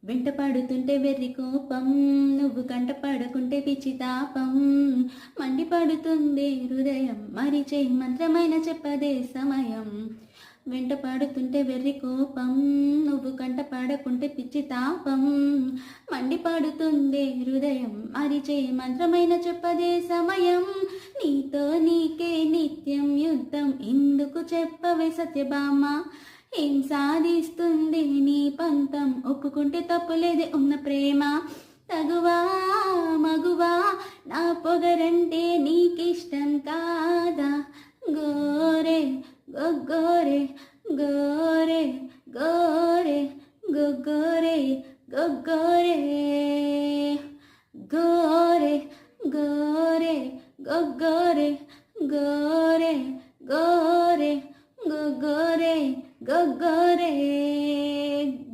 వెంట పడుతుంటే వెర్రి కోపం, నువ్వు కంట పడకుంటే పిచ్చి తాపం. మండిపడుతుంది హృదయం, మరి చేయి మంత్రమైన చెప్పదే సమయం. వెంట పడుతుంటే వెర్రి కోపం, నువ్వు కంట పడకుంటే పిచ్చి తాపం. మండిపడుతుంది హృదయం, మరి చేయి మంత్రమైన చెప్పదే సమయం. నీతో నీకే నిత్యం యుద్ధం, ఇందుకు చెప్పవే సత్యభామ. ఏం సాధిస్తుంది నీ పంతం, ఒప్పుకుంటే తప్పులేదే ఉన్న ప్రేమ. తగువా మగువా నా పొగరంటే నీకిష్టం కాదా. గోరే గొగ్గోరే గోరే గోరే గొగ్గోరే గొగ్గోరే గోరే గోరే గొగ్గోరే గోరే గోరే గొగ్గోరే గొగ్గోరే.